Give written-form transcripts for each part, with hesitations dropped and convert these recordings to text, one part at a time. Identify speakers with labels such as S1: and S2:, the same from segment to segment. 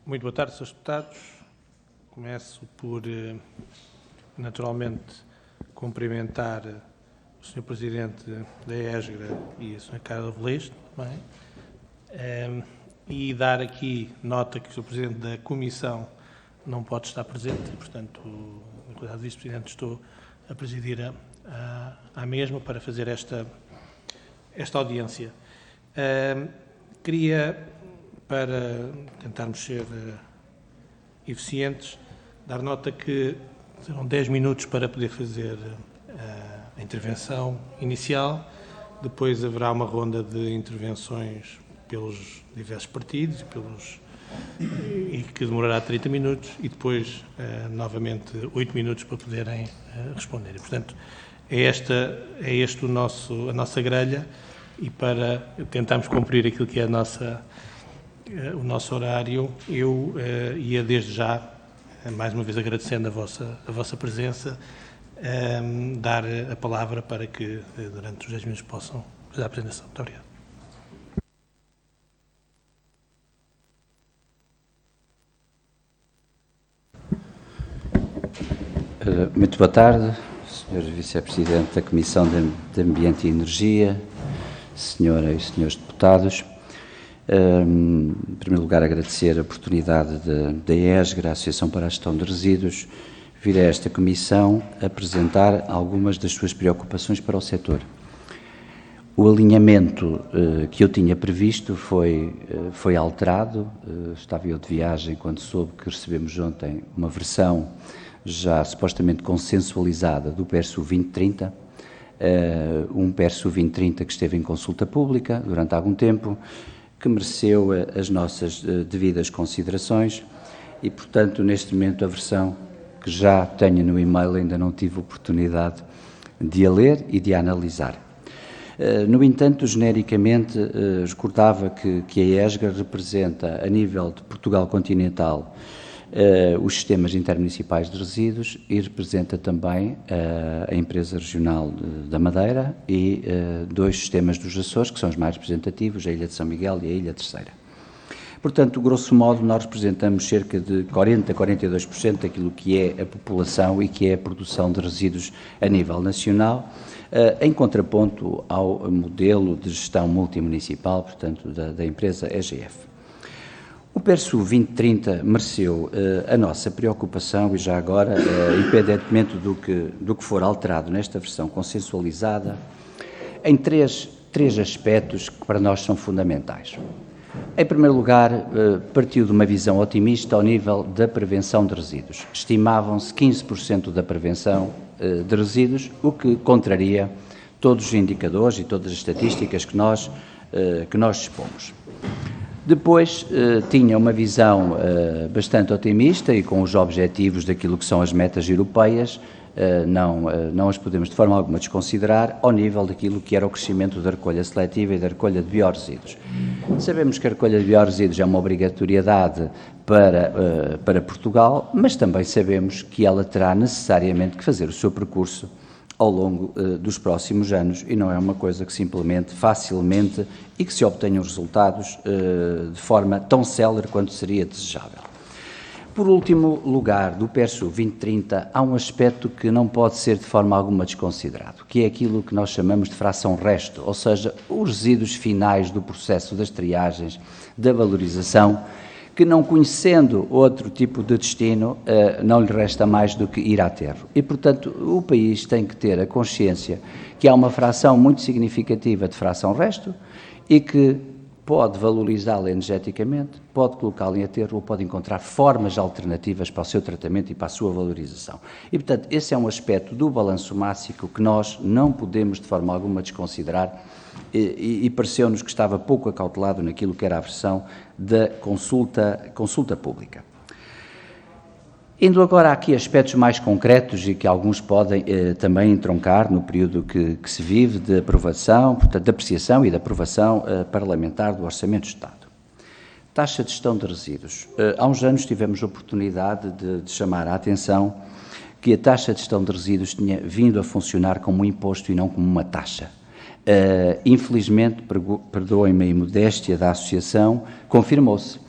S1: Muito boa tarde, Srs. Deputados. Começo por, naturalmente, cumprimentar o Sr. Presidente da ESGRA e a Sra. Carla Velez, também, e dar aqui nota que o Sr. Presidente da Comissão não pode estar presente, e, portanto, na qualidade de Vice-Presidente, estou a presidir à mesma para fazer esta audiência. Queria, para tentarmos ser eficientes, dar nota que serão 10 minutos para poder fazer a intervenção inicial, depois haverá uma ronda de intervenções pelos diversos partidos e que demorará 30 minutos e depois novamente 8 minutos para poderem responder. E, portanto, é este a nossa grelha, e para tentarmos cumprir aquilo que é o nosso horário, eu ia desde já, mais uma vez agradecendo a vossa presença, dar a palavra para que durante os 10 minutos possam fazer a apresentação. Muito obrigado.
S2: Muito boa tarde, Sr. Vice-Presidente da Comissão de Ambiente e Energia, Senhoras e Senhores Deputados. Em primeiro lugar, agradecer a oportunidade da ESGRA, a Associação para a Gestão de Resíduos, vir a esta Comissão apresentar algumas das suas preocupações para o setor. O alinhamento que eu tinha previsto foi alterado. Estava eu de viagem quando soube que recebemos ontem uma versão já supostamente consensualizada do PERSU 2030, um PERSU 2030 que esteve em consulta pública durante algum tempo, que mereceu as nossas devidas considerações e, portanto, neste momento a versão que já tenho no e-mail ainda não tive oportunidade de a ler e de a analisar. No entanto, genericamente, recordava que a ESGRA representa, a nível de Portugal continental, os sistemas intermunicipais de resíduos e representa também a empresa regional da Madeira e dois sistemas dos Açores, que são os mais representativos, a Ilha de São Miguel e a Ilha Terceira. Portanto, grosso modo, nós representamos cerca de 40% a 42% daquilo que é a população e que é a produção de resíduos a nível nacional, em contraponto ao modelo de gestão multimunicipal, portanto, da empresa EGF. O PERSU 2030 mereceu a nossa preocupação e já agora, independentemente do que for alterado nesta versão consensualizada, em três aspectos que para nós são fundamentais. Em primeiro lugar, partiu de uma visão otimista ao nível da prevenção de resíduos. Estimavam-se 15% da prevenção de resíduos, o que contraria todos os indicadores e todas as estatísticas que nós dispomos. Depois tinha uma visão bastante otimista e com os objetivos daquilo que são as metas europeias, não as podemos de forma alguma desconsiderar, ao nível daquilo que era o crescimento da recolha seletiva e da recolha de biorresíduos. Sabemos que a recolha de biorresíduos é uma obrigatoriedade para Portugal, mas também sabemos que ela terá necessariamente que fazer o seu percurso ao longo dos próximos anos e não é uma coisa que se implemente facilmente e que se obtenham resultados de forma tão célere quanto seria desejável. Por último lugar, do PERSU 2030, há um aspecto que não pode ser de forma alguma desconsiderado, que é aquilo que nós chamamos de fração resto, ou seja, os resíduos finais do processo das triagens, da valorização, que não conhecendo outro tipo de destino, não lhe resta mais do que ir à terra. E, portanto, o país tem que ter a consciência que há uma fração muito significativa de fração resto e que pode valorizá-la energeticamente, pode colocá-la em aterro ou pode encontrar formas alternativas para o seu tratamento e para a sua valorização. E, portanto, esse é um aspecto do balanço mássico que nós não podemos de forma alguma desconsiderar e pareceu-nos que estava pouco acautelado naquilo que era a versão da consulta pública. Indo agora aqui a aspectos mais concretos e que alguns podem também entroncar no período que se vive de aprovação, portanto, de apreciação e de aprovação parlamentar do Orçamento de Estado. Taxa de gestão de resíduos. Há uns anos tivemos a oportunidade de chamar a atenção que a taxa de gestão de resíduos tinha vindo a funcionar como um imposto e não como uma taxa. Infelizmente, perdoem-me a imodéstia da associação, confirmou-se.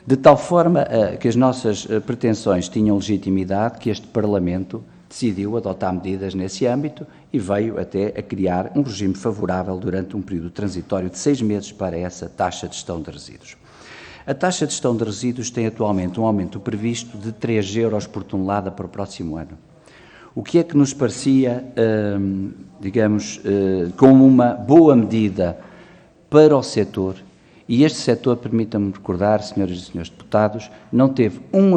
S2: de tal forma que as nossas pretensões tinham legitimidade que este Parlamento decidiu adotar medidas nesse âmbito e veio até a criar um regime favorável durante um período transitório de 6 meses para essa taxa de gestão de resíduos. A taxa de gestão de resíduos tem atualmente um aumento previsto de 3 euros por tonelada para o próximo ano. O que é que nos parecia, como uma boa medida para o setor, e este setor, permitam-me recordar, senhoras e senhores deputados, não teve um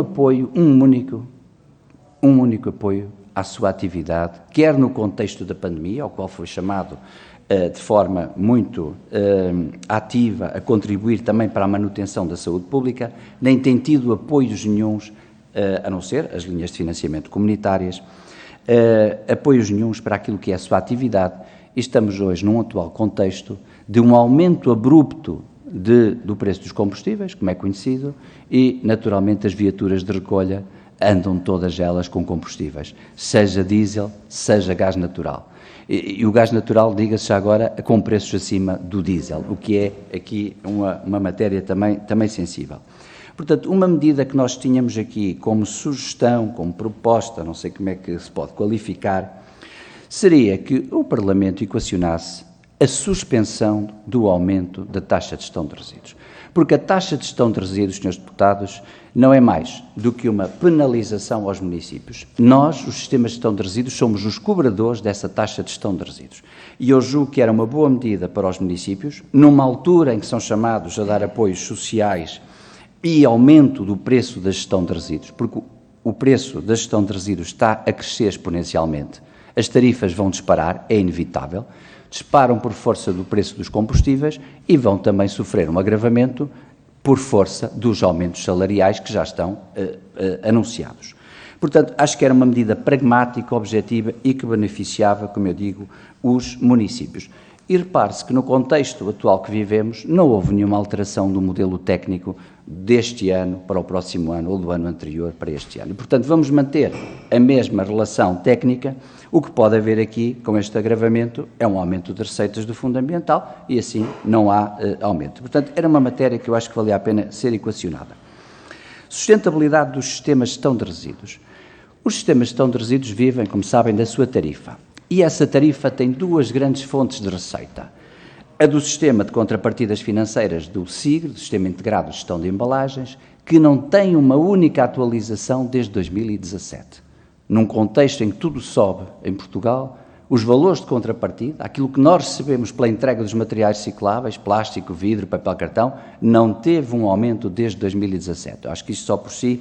S2: único apoio à sua atividade, quer no contexto da pandemia, ao qual foi chamado de forma muito ativa a contribuir também para a manutenção da saúde pública, nem tem tido apoios nenhuns, a não ser as linhas de financiamento comunitárias, apoios nenhuns para aquilo que é a sua atividade, e estamos hoje num atual contexto de um aumento abrupto do preço dos combustíveis, como é conhecido, e naturalmente as viaturas de recolha andam todas elas com combustíveis, seja diesel, seja gás natural. E o gás natural, diga-se já agora, com preços acima do diesel, o que é aqui uma matéria também sensível. Portanto, uma medida que nós tínhamos aqui como sugestão, como proposta, não sei como é que se pode qualificar, seria que o Parlamento equacionasse a suspensão do aumento da taxa de gestão de resíduos. Porque a taxa de gestão de resíduos, senhores deputados, não é mais do que uma penalização aos municípios. Nós, os sistemas de gestão de resíduos, somos os cobradores dessa taxa de gestão de resíduos. E eu julgo que era uma boa medida para os municípios, numa altura em que são chamados a dar apoios sociais e aumento do preço da gestão de resíduos, porque o preço da gestão de resíduos está a crescer exponencialmente. As tarifas vão disparar, é inevitável, disparam por força do preço dos combustíveis e vão também sofrer um agravamento por força dos aumentos salariais que já estão anunciados. Portanto, acho que era uma medida pragmática, objetiva e que beneficiava, como eu digo, os municípios. E repare-se que no contexto atual que vivemos não houve nenhuma alteração do modelo técnico deste ano para o próximo ano ou do ano anterior para este ano. E, portanto, vamos manter a mesma relação técnica. O que pode haver aqui, com este agravamento, é um aumento de receitas do Fundo Ambiental e assim não há aumento. Portanto, era uma matéria que eu acho que valia a pena ser equacionada. Sustentabilidade dos sistemas de gestão de resíduos. Os sistemas de gestão de resíduos vivem, como sabem, da sua tarifa. E essa tarifa tem 2 grandes fontes de receita. A do sistema de contrapartidas financeiras do SIGR, do Sistema Integrado de Gestão de Embalagens, que não tem uma única atualização desde 2017. Num contexto em que tudo sobe em Portugal, os valores de contrapartida, aquilo que nós recebemos pela entrega dos materiais recicláveis, plástico, vidro, papel cartão, não teve um aumento desde 2017. Eu acho que isto só por si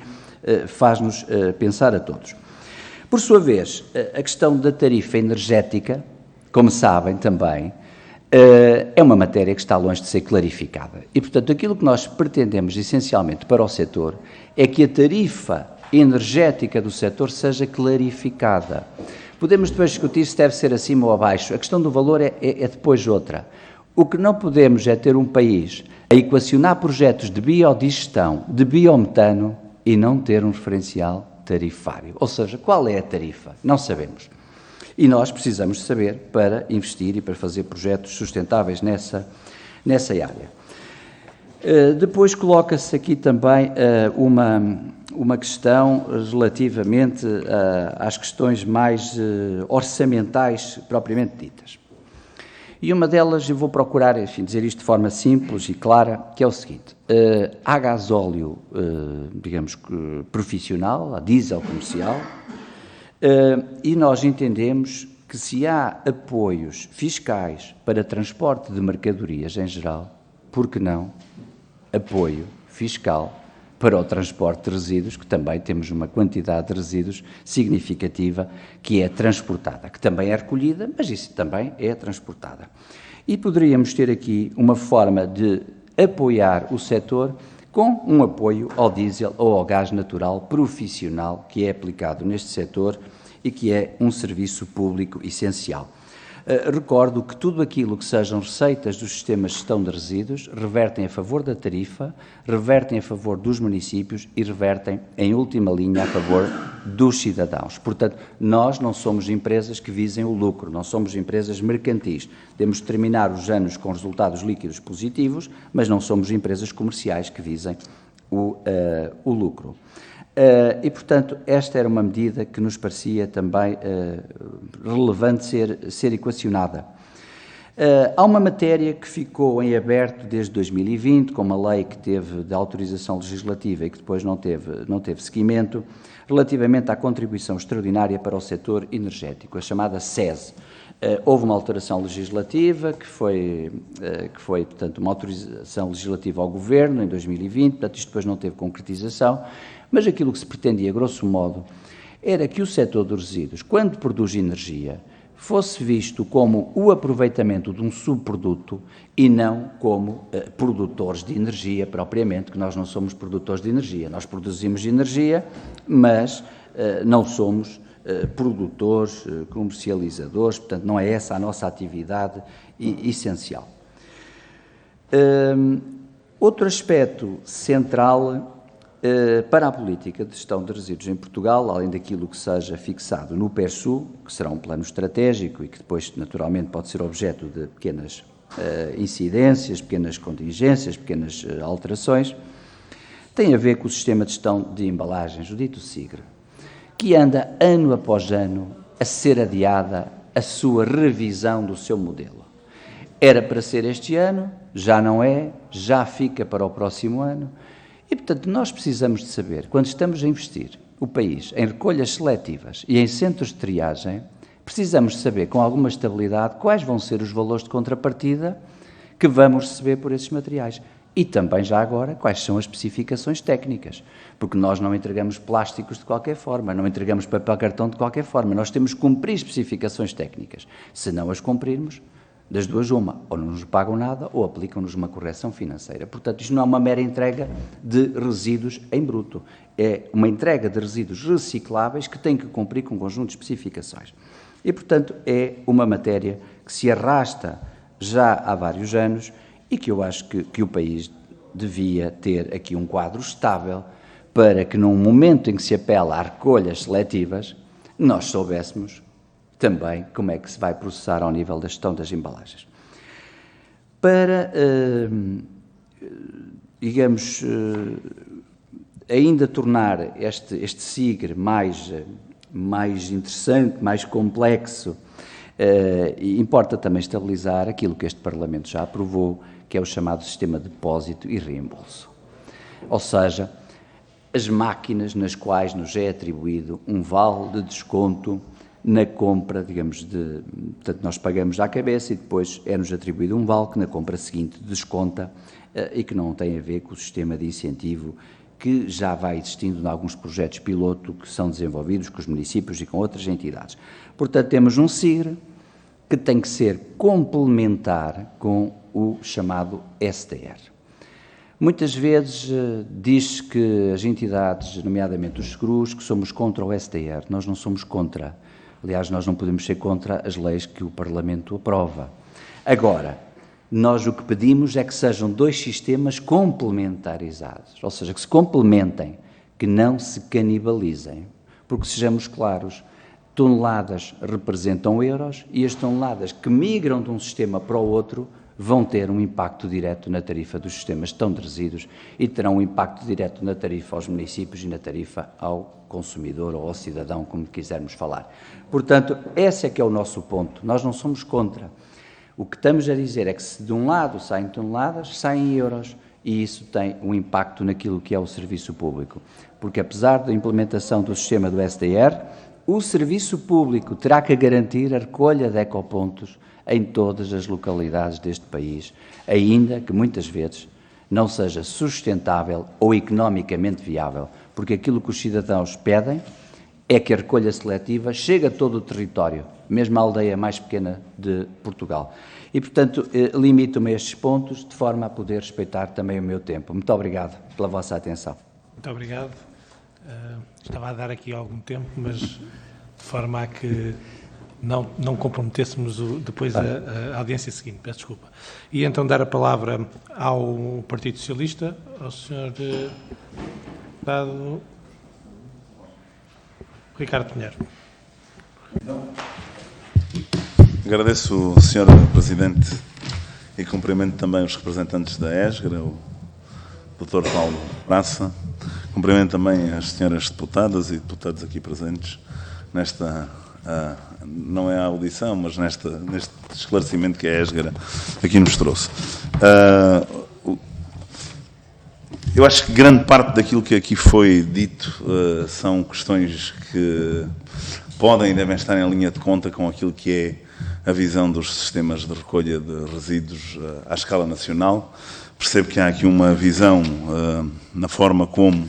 S2: faz-nos pensar a todos. Por sua vez, a questão da tarifa energética, como sabem também, é uma matéria que está longe de ser clarificada. E, portanto, aquilo que nós pretendemos essencialmente para o setor é que a tarifa energética do setor seja clarificada. Podemos depois discutir se deve ser acima ou abaixo. A questão do valor é depois outra. O que não podemos é ter um país a equacionar projetos de biodigestão, de biometano e não ter um referencial tarifário. Ou seja, qual é a tarifa? Não sabemos. E nós precisamos saber para investir e para fazer projetos sustentáveis nessa área. Depois coloca-se aqui também uma questão relativamente às questões mais orçamentais propriamente ditas. E uma delas, eu vou procurar, enfim, dizer isto de forma simples e clara, que é o seguinte: há gasóleo, digamos, profissional, há diesel comercial, e nós entendemos que se há apoios fiscais para transporte de mercadorias em geral, por que não apoio fiscal para o transporte de resíduos, que também temos uma quantidade de resíduos significativa que é transportada, que também é recolhida, mas isso também é transportada. E poderíamos ter aqui uma forma de apoiar o setor com um apoio ao diesel ou ao gás natural profissional que é aplicado neste setor e que é um serviço público essencial. Recordo que tudo aquilo que sejam receitas dos sistemas de gestão de resíduos revertem a favor da tarifa, revertem a favor dos municípios e revertem, em última linha, a favor dos cidadãos. Portanto, nós não somos empresas que visem o lucro, não somos empresas mercantis. Temos de terminar os anos com resultados líquidos positivos, mas não somos empresas comerciais que visem o lucro. E, portanto, esta era uma medida que nos parecia também relevante ser equacionada. Há uma matéria que ficou em aberto desde 2020, com uma lei que teve de autorização legislativa e que depois não teve seguimento, relativamente à contribuição extraordinária para o setor energético, a chamada SES. Houve uma alteração legislativa, que foi, portanto, uma autorização legislativa ao Governo em 2020, portanto, isto depois não teve concretização, mas aquilo que se pretendia, grosso modo, era que o setor dos resíduos, quando produz energia, fosse visto como o aproveitamento de um subproduto e não como produtores de energia propriamente, que nós não somos produtores de energia. Nós produzimos energia, mas não somos produtores, comercializadores, portanto, não é essa a nossa atividade essencial. Outro aspecto central para a política de gestão de resíduos em Portugal, além daquilo que seja fixado no PERSU, que será um plano estratégico e que depois, naturalmente, pode ser objeto de pequenas incidências, pequenas contingências, pequenas alterações, tem a ver com o sistema de gestão de embalagens, o dito SIGRE, que anda, ano após ano, a ser adiada a sua revisão do seu modelo. Era para ser este ano, já não é, já fica para o próximo ano. E, portanto, nós precisamos de saber, quando estamos a investir o país em recolhas seletivas e em centros de triagem, precisamos saber com alguma estabilidade quais vão ser os valores de contrapartida que vamos receber por esses materiais. E também, já agora, quais são as especificações técnicas, porque nós não entregamos plásticos de qualquer forma, não entregamos papel-cartão de qualquer forma, nós temos que cumprir especificações técnicas. Se não as cumprirmos, das duas uma, ou não nos pagam nada ou aplicam-nos uma correção financeira. Portanto, isto não é uma mera entrega de resíduos em bruto, é uma entrega de resíduos recicláveis que tem que cumprir com um conjunto de especificações. E, portanto, é uma matéria que se arrasta já há vários anos e que eu acho que o país devia ter aqui um quadro estável para que, num momento em que se apela a recolhas seletivas, nós soubéssemos também como é que se vai processar ao nível da gestão das embalagens. Para, digamos, ainda tornar este SIGRE mais interessante, mais complexo, importa também estabilizar aquilo que este Parlamento já aprovou, que é o chamado sistema de depósito e reembolso. Ou seja, as máquinas nas quais nos é atribuído um vale de desconto na compra, digamos, portanto, nós pagamos à cabeça e depois é-nos atribuído um vale que na compra seguinte desconta e que não tem a ver com o sistema de incentivo que já vai existindo em alguns projetos piloto que são desenvolvidos com os municípios e com outras entidades. Portanto, temos um SIGRE que tem que ser complementar com o chamado STR. Muitas vezes diz-se que as entidades, nomeadamente os seguros, que somos contra o STR. Nós não somos contra. Aliás, nós não podemos ser contra as leis que o Parlamento aprova. Agora, nós o que pedimos é que sejam dois sistemas complementarizados, ou seja, que se complementem, que não se canibalizem. Porque, sejamos claros, toneladas representam euros e as toneladas que migram de um sistema para o outro vão ter um impacto direto na tarifa dos sistemas de resíduos e terão um impacto direto na tarifa aos municípios e na tarifa ao consumidor ou ao cidadão, como quisermos falar. Portanto, esse é que é o nosso ponto. Nós não somos contra. O que estamos a dizer é que se de um lado saem toneladas, saem euros e isso tem um impacto naquilo que é o serviço público. Porque apesar da implementação do sistema do SDR, o serviço público terá que garantir a recolha de ecopontos em todas as localidades deste país, ainda que muitas vezes não seja sustentável ou economicamente viável, porque aquilo que os cidadãos pedem é que a recolha seletiva chegue a todo o território, mesmo a aldeia mais pequena de Portugal. E, portanto, limito-me a estes pontos, de forma a poder respeitar também o meu tempo. Muito obrigado pela vossa atenção.
S1: Muito obrigado. Estava a dar aqui algum tempo, mas de forma a que não comprometêssemos depois a audiência seguinte. Peço desculpa. E então dar a palavra ao Partido Socialista, ao Sr. Deputado Ricardo Pinheiro.
S3: Agradeço, Sr. Presidente, e cumprimento também os representantes da ESGRA, o Dr. Paulo Praça. Cumprimento também as senhoras deputadas e deputados aqui presentes nesta, não é a audição, mas neste esclarecimento que a Ésgara aqui nos trouxe. Eu acho que grande parte daquilo que aqui foi dito são questões que podem e devem estar em linha de conta com aquilo que é a visão dos sistemas de recolha de resíduos à escala nacional. Percebo que há aqui uma visão na forma como,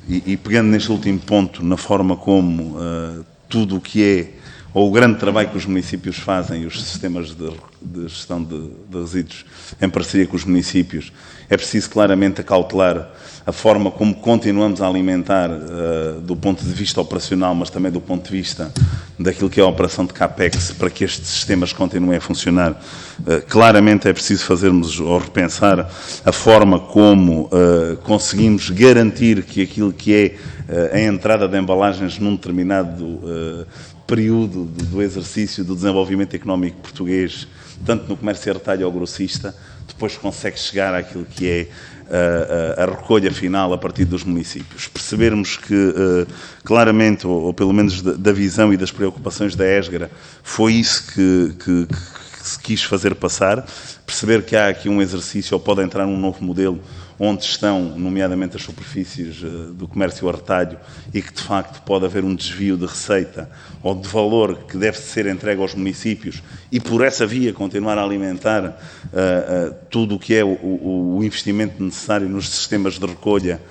S3: e pegando neste último ponto, na forma como tudo o que é, ou o grande trabalho que os municípios fazem, os sistemas de gestão de resíduos em parceria com os municípios, é preciso claramente acautelar a forma como continuamos a alimentar do ponto de vista operacional, mas também do ponto de vista daquilo que é a operação de CAPEX, para que estes sistemas continuem a funcionar. Claramente é preciso fazermos ou repensar a forma como conseguimos garantir que aquilo que é a entrada de embalagens num determinado período do exercício do desenvolvimento económico português, tanto no comércio a retalho ou grossista, depois consegue chegar àquilo que é a recolha final a partir dos municípios. Percebermos que, claramente, ou pelo menos da visão e das preocupações da Ésgara, foi isso que se quis fazer passar, perceber que há aqui um exercício, ou pode entrar num novo modelo, onde estão, nomeadamente, as superfícies do comércio a retalho e que, de facto, pode haver um desvio de receita ou de valor que deve ser entregue aos municípios e, por essa via, continuar a alimentar tudo o que é o investimento necessário nos sistemas de recolha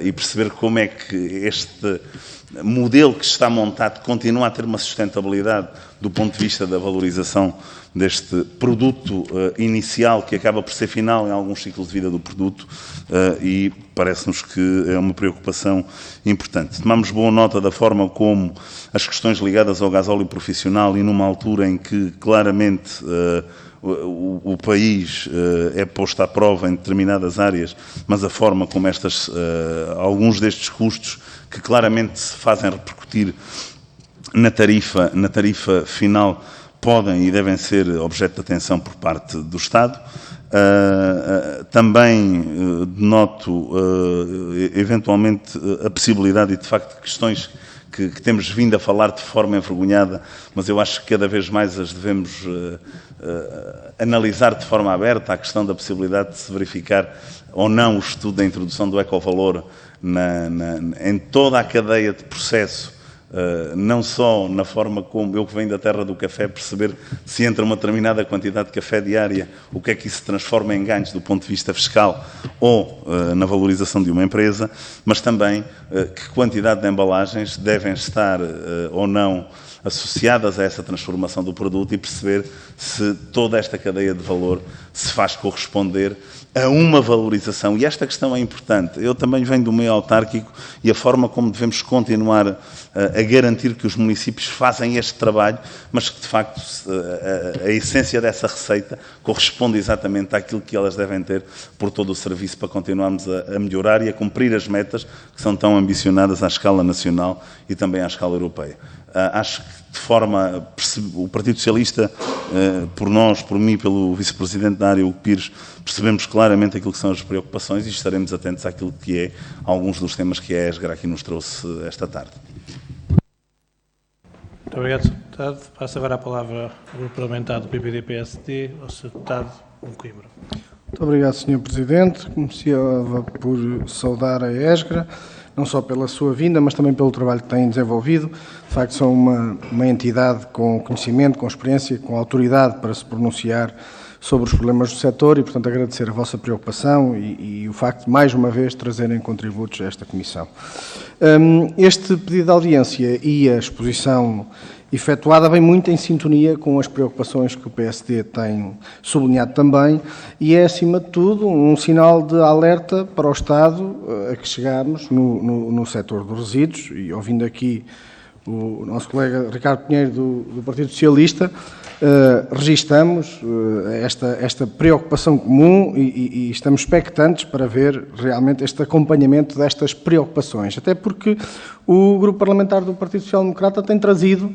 S3: e perceber como é que este modelo que está montado continua a ter uma sustentabilidade do ponto de vista da valorização deste produto inicial, que acaba por ser final em alguns ciclos de vida do produto, e parece-nos que é uma preocupação importante. Tomamos boa nota da forma como as questões ligadas ao gasóleo profissional, e numa altura em que claramente o país é posto à prova em determinadas áreas, mas a forma como alguns destes custos que claramente se fazem repercutir na tarifa final, podem e devem ser objeto de atenção por parte do Estado. Também denoto, eventualmente, a possibilidade e, de facto, questões que temos vindo a falar de forma envergonhada, mas eu acho que cada vez mais as devemos analisar de forma aberta, a questão da possibilidade de se verificar ou não o estudo da introdução do ecovalor em toda a cadeia de processo, não só na forma como eu, que venho da terra do café, perceber se entra uma determinada quantidade de café diária, o que é que isso se transforma em ganhos do ponto de vista fiscal ou na valorização de uma empresa, mas também que quantidade de embalagens devem estar ou não associadas a essa transformação do produto, e perceber se toda esta cadeia de valor se faz corresponder a uma valorização. E esta questão é importante. Eu também venho do meio autárquico, e a forma como devemos continuar a garantir que os municípios fazem este trabalho, mas que, de facto, a essência dessa receita corresponde exatamente àquilo que elas devem ter por todo o serviço, para continuarmos a melhorar e a cumprir as metas que são tão ambicionadas à escala nacional e também à escala europeia. Acho que, de forma, o Partido Socialista, por nós, por mim, pelo Vice-Presidente da área, Hugo Pires, percebemos claramente aquilo que são as preocupações e estaremos atentos àquilo que é alguns dos temas que a Ésgara aqui nos trouxe esta tarde.
S1: Muito obrigado, Sr. Deputado. Passo agora a palavra ao Grupo Parlamentar do PPD-PSD, ao Sr. Deputado Coimbra.
S4: Muito obrigado, Sr. Presidente. Começava por saudar a Ésgara, não só pela sua vinda, mas também pelo trabalho que têm desenvolvido. De facto, são uma entidade com conhecimento, com experiência, com autoridade para se pronunciar sobre os problemas do setor e, portanto, agradecer a vossa preocupação e o facto de, mais uma vez, trazerem contributos a esta Comissão. Este pedido de audiência e a exposição efetuada vem muito em sintonia com as preocupações que o PSD tem sublinhado também, e é, acima de tudo, um sinal de alerta para o Estado a que chegarmos no setor dos resíduos, e ouvindo aqui o nosso colega Ricardo Pinheiro do Partido Socialista, registamos esta preocupação comum e estamos expectantes para ver realmente este acompanhamento destas preocupações, até porque o Grupo Parlamentar do Partido Social Democrata tem trazido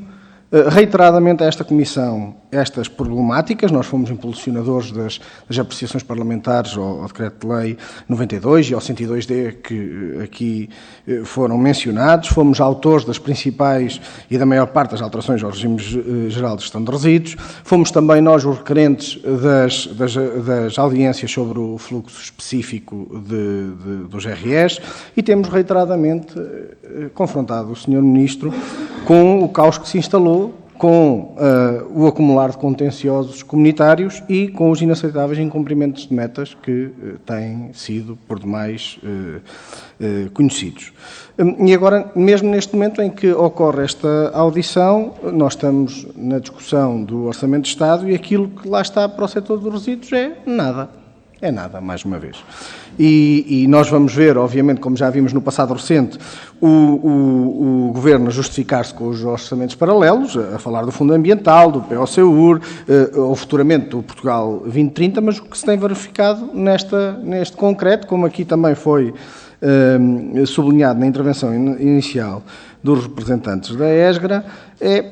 S4: reiteradamente a esta Comissão estas problemáticas. Nós fomos impulsionadores das apreciações parlamentares ao Decreto-de-Lei 92 e ao 102D, que aqui foram mencionados. Fomos autores das principais e da maior parte das alterações ao regime geral de gestão de resíduos. Fomos também nós os requerentes das audiências sobre o fluxo específico dos REs e temos reiteradamente confrontado o Sr. Ministro com o caos que se instalou, com o acumular de contenciosos comunitários e com os inaceitáveis incumprimentos de metas que têm sido, por demais, conhecidos. E agora, mesmo neste momento em que ocorre esta audição, nós estamos na discussão do Orçamento de Estado e aquilo que lá está para o setor dos resíduos é nada. É nada, mais uma vez. E nós vamos ver, obviamente, como já vimos no passado recente, o Governo a justificar-se com os orçamentos paralelos, a falar do Fundo Ambiental, do POCUR, ou futuramente do Portugal 2030, mas o que se tem verificado neste concreto, como aqui também foi sublinhado na intervenção inicial dos representantes da ESGRA, é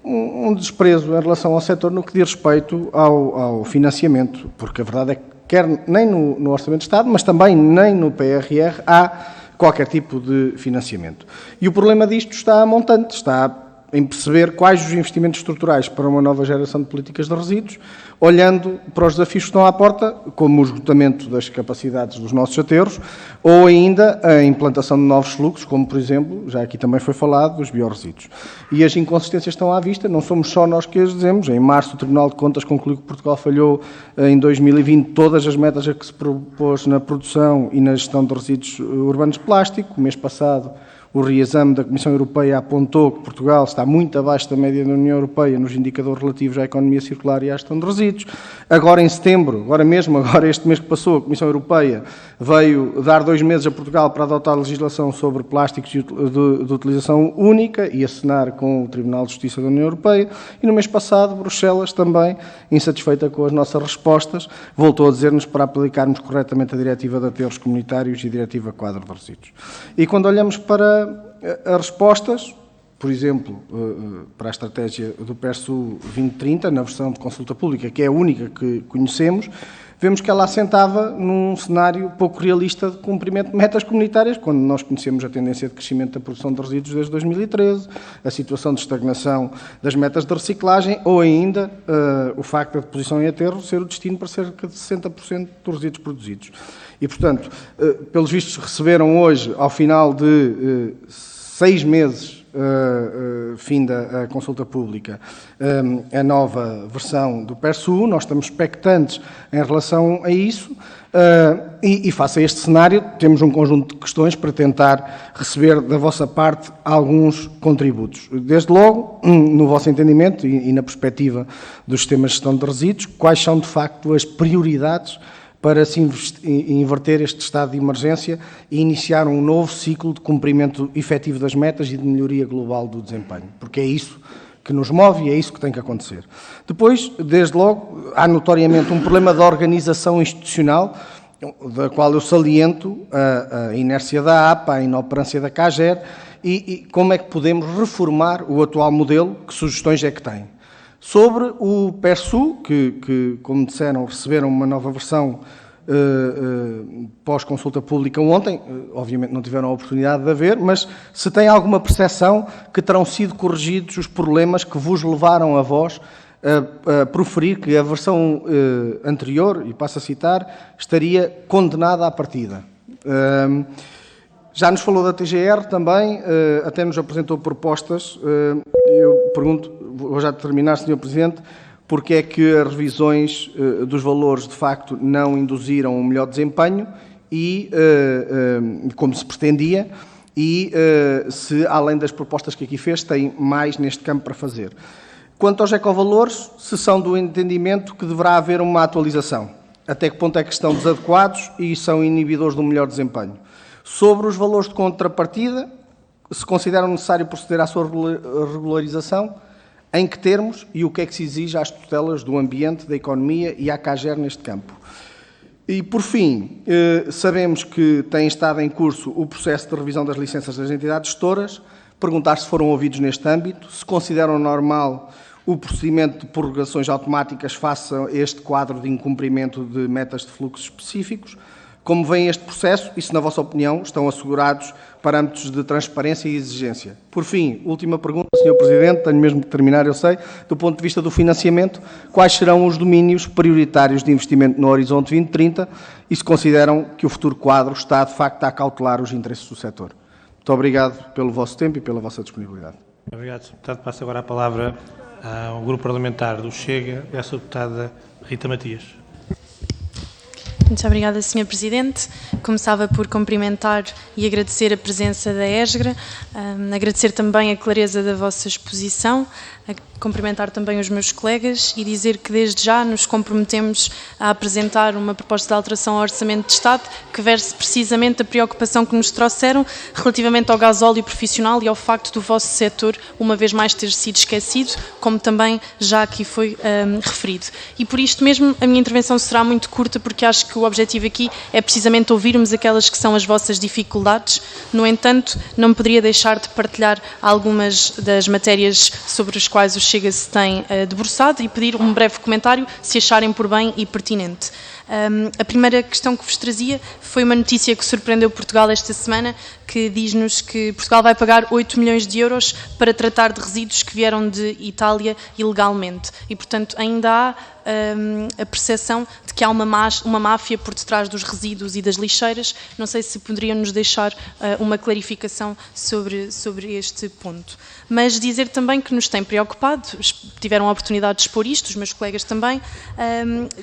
S4: um desprezo em relação ao setor no que diz respeito ao financiamento, porque a verdade é que quer nem no Orçamento de Estado, mas também nem no PRR há qualquer tipo de financiamento. E o problema disto está a montante, está em perceber quais os investimentos estruturais para uma nova geração de políticas de resíduos, olhando para os desafios que estão à porta, como o esgotamento das capacidades dos nossos aterros, ou ainda a implantação de novos fluxos, como, por exemplo, já aqui também foi falado, dos biorresíduos. E as inconsistências estão à vista, não somos só nós que as dizemos. Em março, o Tribunal de Contas concluiu que Portugal falhou em 2020 todas as metas a que se propôs na produção e na gestão de resíduos urbanos de plástico. O mês passado, o reexame da Comissão Europeia apontou que Portugal está muito abaixo da média da União Europeia nos indicadores relativos à economia circular e à gestão de resíduos. Agora, em setembro, agora este mês que passou, a Comissão Europeia veio dar 2 meses a Portugal para adotar legislação sobre plásticos de utilização única e assinar com o Tribunal de Justiça da União Europeia. E no mês passado, Bruxelas também, insatisfeita com as nossas respostas, voltou a dizer-nos para aplicarmos corretamente a Diretiva de Aterros Comunitários e a Diretiva Quadro de Resíduos. E quando olhamos para as respostas, por exemplo, para a estratégia do PERSU 2030, na versão de consulta pública, que é a única que conhecemos, vemos que ela assentava num cenário pouco realista de cumprimento de metas comunitárias, quando nós conhecemos a tendência de crescimento da produção de resíduos desde 2013, a situação de estagnação das metas de reciclagem ou ainda o facto da deposição em aterro ser o destino para cerca de 60% dos resíduos produzidos. E, portanto, pelos vistos, receberam hoje, ao final de 6 meses, finda a consulta pública, a nova versão do PERSU. Nós estamos expectantes em relação a isso e face a este cenário, temos um conjunto de questões para tentar receber da vossa parte alguns contributos. Desde logo, no vosso entendimento e na perspectiva dos sistemas de gestão de resíduos, quais são, de facto, as prioridades para se inverter este estado de emergência e iniciar um novo ciclo de cumprimento efetivo das metas e de melhoria global do desempenho, porque é isso que nos move e é isso que tem que acontecer. Depois, desde logo, há notoriamente um problema de organização institucional, da qual eu saliento a inércia da APA, a inoperância da CAGER e como é que podemos reformar o atual modelo, que sugestões é que tem. Sobre o PERSU, que, como disseram, receberam uma nova versão pós-consulta pública ontem, obviamente não tiveram a oportunidade de a ver, mas se tem alguma percepção que terão sido corrigidos os problemas que vos levaram a vós a proferir que a versão anterior, e passo a citar, estaria condenada à partida. Já nos falou da TGR também, até nos apresentou propostas. Eu pergunto, vou já terminar, Sr. Presidente, porque é que as revisões dos valores, de facto, não induziram um melhor desempenho e, como se pretendia, e se, além das propostas que aqui fez, tem mais neste campo para fazer. Quanto aos ecovalores, se são do entendimento que deverá haver uma atualização. Até que ponto é que estão desadequados e são inibidores de um melhor desempenho. Sobre os valores de contrapartida, se consideram necessário proceder à sua regularização, em que termos e o que é que se exige às tutelas do ambiente, da economia e à CAGER neste campo. E, por fim, sabemos que tem estado em curso o processo de revisão das licenças das entidades gestoras, Perguntar se foram ouvidos neste âmbito, se consideram normal o procedimento de prorrogações automáticas face a este quadro de incumprimento de metas de fluxos específicos, como vem este processo e se, na vossa opinião, estão assegurados parâmetros de transparência e exigência. Por fim, última pergunta, Sr. Presidente, tenho mesmo que terminar, eu sei, do ponto de vista do financiamento, quais serão os domínios prioritários de investimento no Horizonte 2030 e se consideram que o futuro quadro está, de facto, a acautelar os interesses do setor. Muito obrigado pelo vosso tempo e pela vossa disponibilidade.
S1: Obrigado, Sr. Deputado. Passo agora a palavra ao Grupo Parlamentar do Chega e à Sra. Deputada Rita Matias.
S5: Muito obrigada, Sr. Presidente. Começava por cumprimentar e agradecer a presença da ESGRA, agradecer também a clareza da vossa exposição, cumprimentar também os meus colegas e dizer que desde já nos comprometemos a apresentar uma proposta de alteração ao Orçamento de Estado que verse precisamente a preocupação que nos trouxeram relativamente ao gasóleo profissional e ao facto do vosso setor, uma vez mais, ter sido esquecido, como também já aqui foi referido. E por isto mesmo a minha intervenção será muito curta, porque acho que o objetivo aqui é precisamente ouvirmos aquelas que são as vossas dificuldades. No entanto, não poderia deixar de partilhar algumas das matérias sobre as quais o Chega se tem debruçado e pedir um breve comentário, se acharem por bem e pertinente. A primeira questão que vos trazia foi uma notícia que surpreendeu Portugal esta semana, que diz-nos que Portugal vai pagar 8 milhões de euros para tratar de resíduos que vieram de Itália ilegalmente. E, portanto, ainda há a percepção de que há uma máfia por detrás dos resíduos e das lixeiras. Não sei se poderiam nos deixar uma clarificação sobre este ponto. Mas dizer também que nos tem preocupado, tiveram a oportunidade de expor isto, os meus colegas também,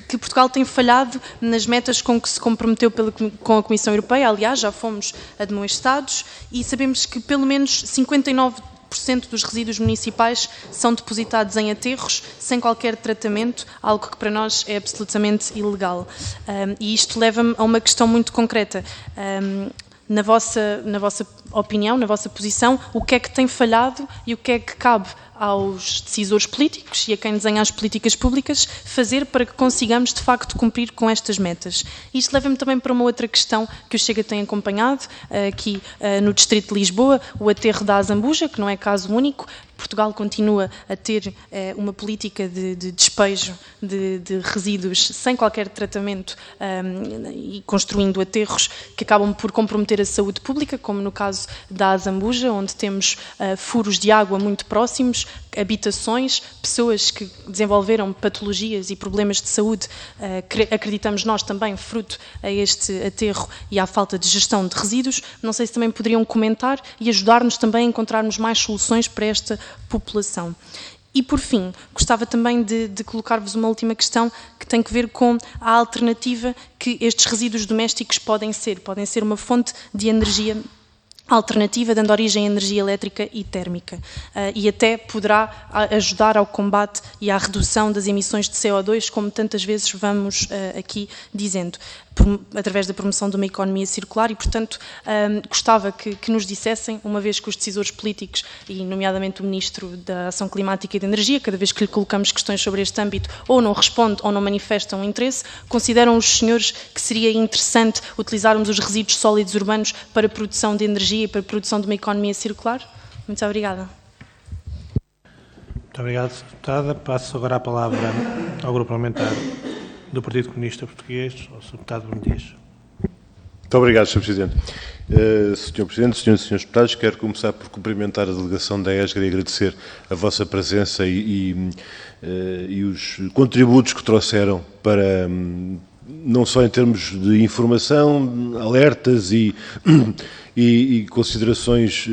S5: que Portugal tem falhado nas metas com que se comprometeu com a Comissão Europeia. Aliás, já fomos admoestados e sabemos que pelo menos 59% dos resíduos municipais são depositados em aterros, sem qualquer tratamento, algo que para nós é absolutamente ilegal. E isto leva-me a uma questão muito concreta. Na vossa opinião, na vossa posição, o que é que tem falhado e o que é que cabe aos decisores políticos e a quem desenha as políticas públicas fazer para que consigamos, de facto, cumprir com estas metas? Isto leva-me também para uma outra questão que o Chega tem acompanhado, aqui no Distrito de Lisboa, o aterro da Azambuja, que não é caso único. Portugal continua a ter uma política de despejo de resíduos sem qualquer tratamento e construindo aterros que acabam por comprometer a saúde pública, como no caso da Azambuja, onde temos furos de água muito próximos, habitações, pessoas que desenvolveram patologias e problemas de saúde, acreditamos nós também, fruto a este aterro e à falta de gestão de resíduos. Não sei se também poderiam comentar e ajudar-nos também a encontrarmos mais soluções para esta população. E, por fim, gostava também de colocar-vos uma última questão que tem que ver com a alternativa que estes resíduos domésticos podem ser uma fonte de energia alternativa, dando origem à energia elétrica e térmica, e até poderá ajudar ao combate e à redução das emissões de CO2, como tantas vezes vamos aqui dizendo, através da promoção de uma economia circular. E, portanto, gostava que nos dissessem, uma vez que os decisores políticos, e nomeadamente o Ministro da Ação Climática e da Energia, cada vez que lhe colocamos questões sobre este âmbito, ou não responde ou não manifestam interesse, consideram os senhores que seria interessante utilizarmos os resíduos sólidos urbanos para a produção de energia e para a produção de uma economia circular? Muito obrigada.
S1: Muito obrigado, Sra. Deputada. Passo agora a palavra ao Grupo Parlamentar do Partido Comunista Português, ao Sr. Deputado Bruno Dias.
S6: Muito obrigado, Sr. Presidente. Sr. Presidente, Sras. e Srs. Deputados, quero começar por cumprimentar a delegação da ESGRA e agradecer a vossa presença e os contributos que trouxeram para, não só em termos de informação, alertas e considerações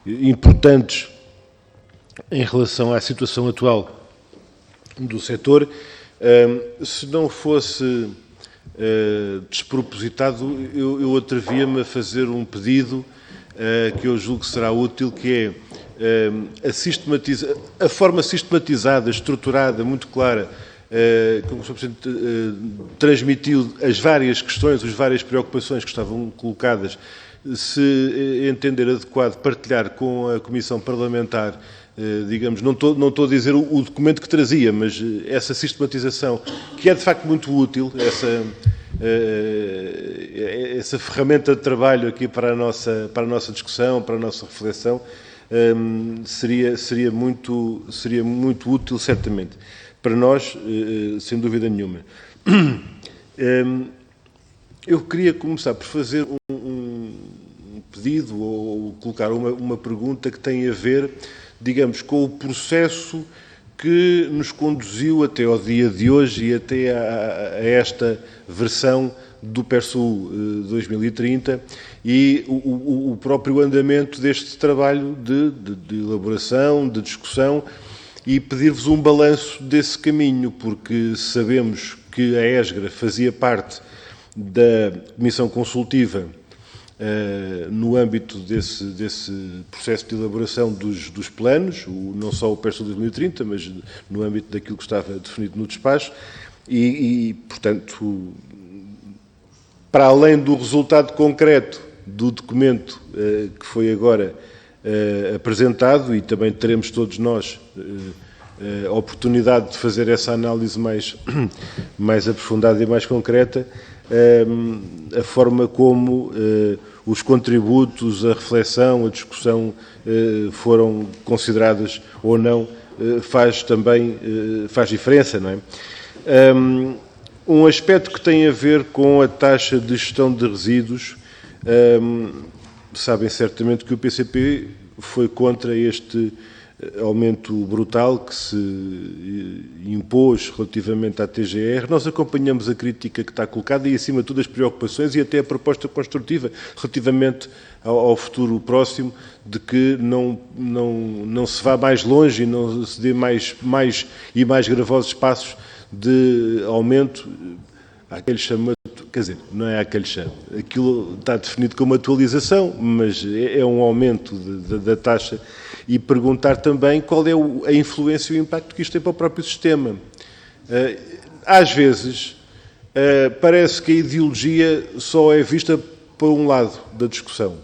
S6: importantes em relação à situação atual do setor. Se não fosse despropositado, eu atrevia-me a fazer um pedido que eu julgo que será útil, que é a forma sistematizada, estruturada, muito clara, como o Sr. Presidente transmitiu as várias questões, as várias preocupações que estavam colocadas, se entender adequado partilhar com a Comissão Parlamentar, digamos, não estou a dizer o documento que trazia, mas essa sistematização, que é de facto muito útil, essa ferramenta de trabalho aqui para a nossa discussão, para a nossa reflexão, seria muito útil, certamente. Para nós, sem dúvida nenhuma. Eu queria começar por fazer um pedido ou colocar uma pergunta que tem a ver, digamos, com o processo que nos conduziu até ao dia de hoje e até a esta versão do PERSU 2030 e o próprio andamento deste trabalho de elaboração, de discussão, e pedir-vos um balanço desse caminho, porque sabemos que a ESGRA fazia parte da Comissão Consultiva no âmbito desse processo de elaboração dos planos, não só o PERSU 2030, mas no âmbito daquilo que estava definido no despacho, e portanto, para além do resultado concreto do documento que foi agora apresentado, e também teremos todos nós a oportunidade de fazer essa análise mais aprofundada e mais concreta, a forma como os contributos, a reflexão, a discussão foram consideradas ou não, faz diferença, não é? Um aspecto que tem a ver com a taxa de gestão de resíduos, sabem certamente que o PCP foi contra este aumento brutal que se impôs relativamente à TGR. Nós acompanhamos a crítica que está colocada e, acima de tudo, as preocupações e até a proposta construtiva relativamente ao futuro próximo, de que não se vá mais longe e não se dê mais gravosos passos de aumento. Aquele chama, quer dizer, não é aquele chama, aquilo está definido como atualização, mas é um aumento da taxa, e perguntar também qual é a influência e o impacto que isto tem para o próprio sistema. Às vezes, parece que a ideologia só é vista por um lado da discussão,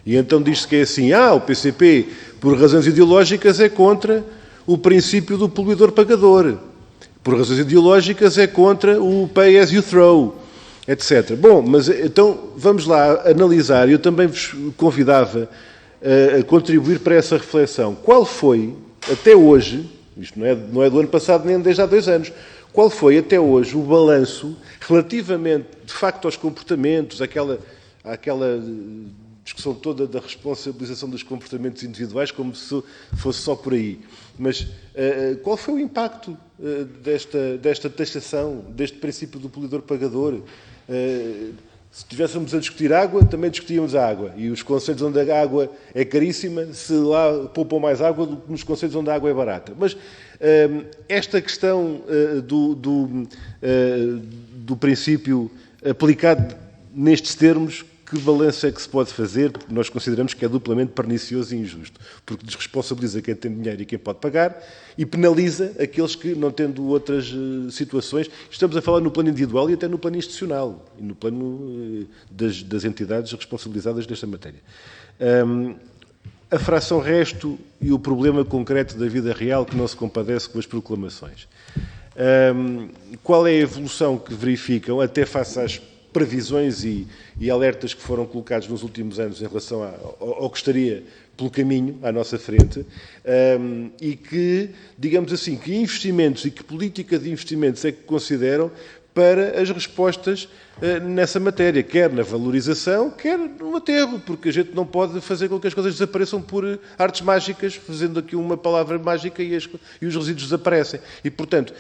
S6: e então diz-se que é assim, o PCP, por razões ideológicas, é contra o princípio do poluidor-pagador. Por razões ideológicas, é contra o pay as you throw, etc. Bom, mas então vamos lá analisar. Eu também vos convidava a contribuir para essa reflexão. Qual foi, até hoje, isto não é do ano passado nem desde há 2 anos, qual foi até hoje o balanço relativamente, de facto, aos comportamentos, àquela discussão toda da responsabilização dos comportamentos individuais, como se fosse só por aí. Mas qual foi o impacto desta taxação, deste princípio do poluidor-pagador? Se estivéssemos a discutir água, também discutíamos a água. E os concelhos onde a água é caríssima, se lá poupam mais água do que nos concelhos onde a água é barata. Mas esta questão do princípio aplicado nestes termos, que balanço é que se pode fazer? Porque nós consideramos que é duplamente pernicioso e injusto, porque desresponsabiliza quem tem dinheiro e quem pode pagar e penaliza aqueles que, não tendo outras situações, estamos a falar no plano individual e até no plano institucional, e no plano das entidades responsabilizadas desta matéria. A fração resto e o problema concreto da vida real que não se compadece com as proclamações. Qual é a evolução que verificam, até face às previsões e alertas que foram colocados nos últimos anos em relação ao que estaria pelo caminho à nossa frente, e que, digamos assim, que investimentos e que política de investimentos é que consideram para as respostas nessa matéria, quer na valorização, quer no aterro, porque a gente não pode fazer com que as coisas desapareçam por artes mágicas, fazendo aqui uma palavra mágica e os resíduos desaparecem. E, portanto,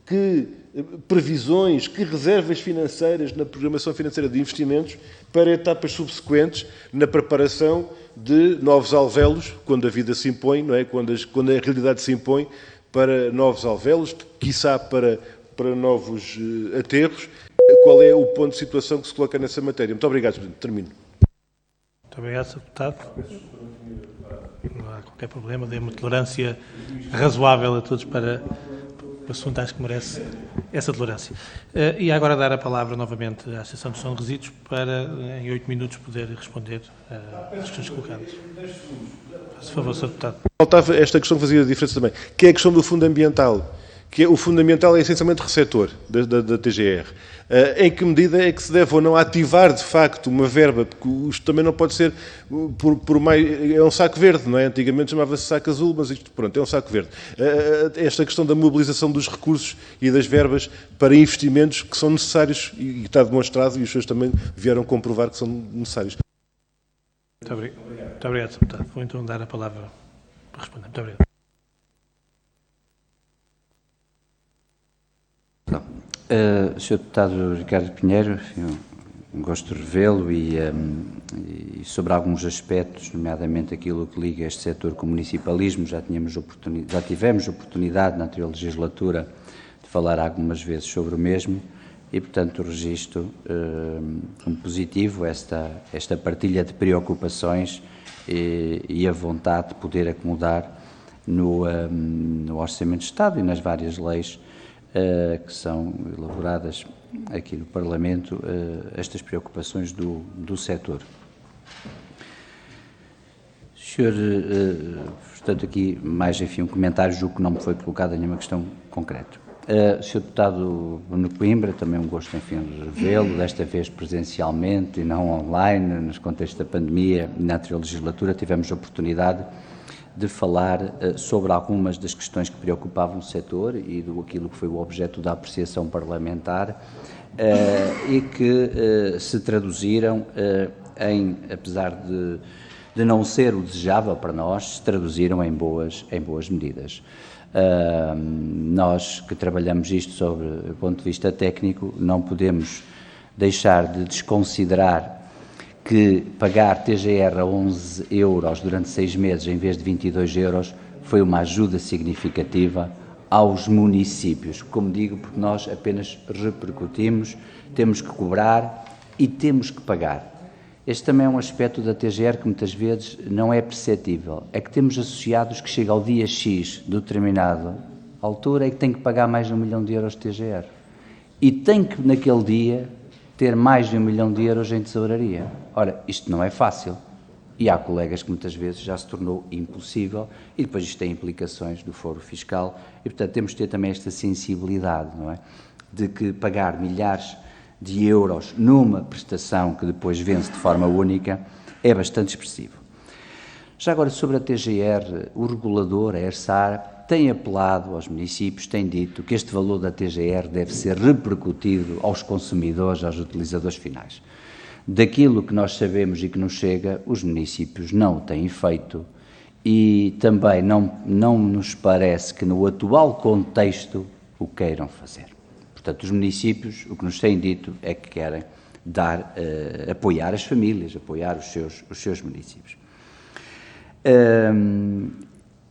S6: que previsões, que reservas financeiras na programação financeira de investimentos para etapas subsequentes na preparação de novos alvéolos, quando a vida se impõe, não é? Quando a realidade se impõe, para novos alvéolos, quiçá para novos aterros. Qual é o ponto de situação que se coloca nessa matéria? Muito obrigado, Presidente. Termino.
S1: Muito obrigado, Sr. Deputado. Não há qualquer problema, dê uma tolerância razoável a todos para o assunto, acho que merece essa tolerância. E agora dar a palavra novamente à Associação de Gestão de Resíduos para, em 8 minutos, poder responder às questões colocadas. Por favor, Sr. Deputado.
S6: Faltava esta questão que fazia a diferença também, que é a questão do fundo ambiental, que o fundamental é essencialmente receptor da TGR. Em que medida é que se deve ou não ativar, de facto, uma verba, porque isto também não pode ser por mais... É um saco verde, não é? Antigamente chamava-se saco azul, mas isto, pronto, é um saco verde. Esta questão da mobilização dos recursos e das verbas para investimentos que são necessários, e está demonstrado, e os senhores também vieram comprovar que são necessários.
S1: Muito obrigado, Sr. Deputado. Vou então dar a palavra para responder. Muito obrigado.
S2: Sr. Deputado Ricardo Pinheiro, enfim, gosto de revê-lo e sobre alguns aspectos, nomeadamente aquilo que liga este setor com o municipalismo, já tivemos oportunidade na anterior legislatura de falar algumas vezes sobre o mesmo e, portanto, registro como positivo esta partilha de preocupações e a vontade de poder acomodar no Orçamento de Estado e nas várias leis que são elaboradas aqui no Parlamento, estas preocupações do setor. Senhor, portanto, aqui mais, enfim, um comentário, julgo que não me foi colocada nenhuma questão concreta. Sr. Deputado Bruno Coimbra, também um gosto, enfim, de revê-lo, desta vez presencialmente e não online, nos contextos da pandemia. Na anterior legislatura tivemos a oportunidade de falar sobre algumas das questões que preocupavam o setor e aquilo que foi o objeto da apreciação parlamentar e que se traduziram em, apesar de não ser o desejável para nós, se traduziram em boas medidas. Nós que trabalhamos isto sobre o ponto de vista técnico, não podemos deixar de desconsiderar que pagar TGR a 11 euros durante 6 meses em vez de 22 euros foi uma ajuda significativa aos municípios. Como digo, porque nós apenas repercutimos, temos que cobrar e temos que pagar. Este também é um aspecto da TGR que muitas vezes não é perceptível. É que temos associados que chega ao dia X de determinada altura e que tem que pagar mais de 1 milhão de euros de TGR. E tem que, naquele dia, ter mais de 1 milhão de euros em tesouraria. Ora, isto não é fácil. E há colegas que muitas vezes já se tornou impossível e depois isto tem implicações do foro fiscal e, portanto, temos de ter também esta sensibilidade, não é? De que pagar milhares de euros numa prestação que depois vence de forma única é bastante expressivo. Já agora, sobre a TGR, o regulador, a ERSAR, tem apelado aos municípios, tem dito que este valor da TGR deve ser repercutido aos consumidores, aos utilizadores finais. Daquilo que nós sabemos e que nos chega, os municípios não o têm feito e também não nos parece que no atual contexto o queiram fazer. Portanto, os municípios, o que nos têm dito é que querem apoiar as famílias, apoiar os seus municípios.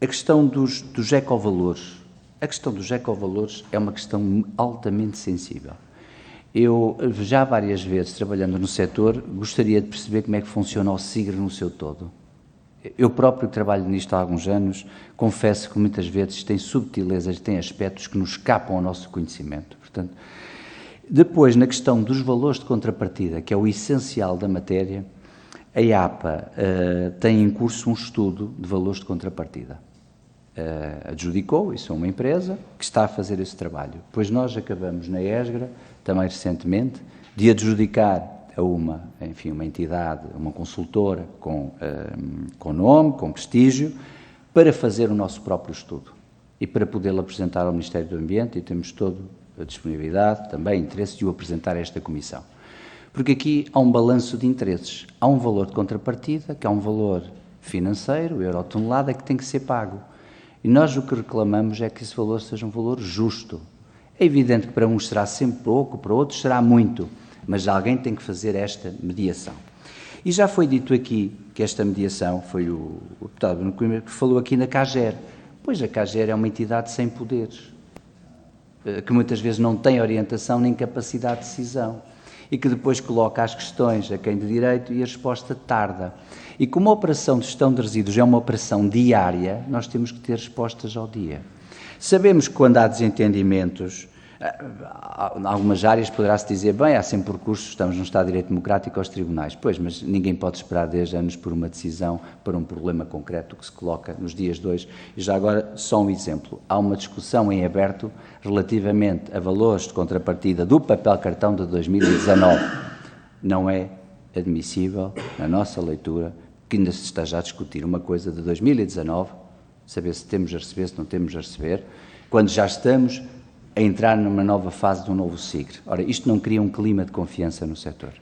S2: A questão dos ecovalores. A questão dos ecovalores é uma questão altamente sensível. Eu, já várias vezes, trabalhando no setor, gostaria de perceber como é que funciona o SIGRE no seu todo. Eu próprio trabalho nisto há alguns anos, confesso que muitas vezes tem subtilezas, tem aspectos que nos escapam ao nosso conhecimento. Portanto, depois, na questão dos valores de contrapartida, que é o essencial da matéria, a IAPA tem em curso um estudo de valores de contrapartida. Adjudicou, isso é uma empresa que está a fazer esse trabalho. Pois nós acabamos na ESGRA, também recentemente, de adjudicar a uma entidade, uma consultora com nome, com prestígio, para fazer o nosso próprio estudo e para podê-lo apresentar ao Ministério do Ambiente e temos toda a disponibilidade, também interesse de o apresentar a esta Comissão. Porque aqui há um balanço de interesses, há um valor de contrapartida, que é um valor financeiro, o euro-tonelada, que tem que ser pago. E nós o que reclamamos é que esse valor seja um valor justo. É evidente que para uns será sempre pouco, para outros será muito, mas alguém tem que fazer esta mediação. E já foi dito aqui que esta mediação foi o deputado Bruno Coimbra que falou aqui na CAGER. Pois a CAGER é uma entidade sem poderes, que muitas vezes não tem orientação nem capacidade de decisão e que depois coloca as questões a quem de direito e a resposta tarda. E como a operação de gestão de resíduos é uma operação diária, nós temos que ter respostas ao dia. Sabemos que quando há desentendimentos, Em algumas áreas poderá-se dizer, bem, há sempre recursos, estamos num Estado de Direito Democrático aos tribunais. Pois, mas ninguém pode esperar 10 anos por uma decisão, para um problema concreto que se coloca nos dias de hoje. E já agora, só um exemplo. Há uma discussão em aberto relativamente a valores de contrapartida do papel cartão de 2019. Não é admissível, na nossa leitura, que ainda se esteja a discutir uma coisa de 2019, saber se temos a receber, se não temos a receber, quando já estamos a entrar numa nova fase de um novo ciclo. Ora, isto não cria um clima de confiança no setor.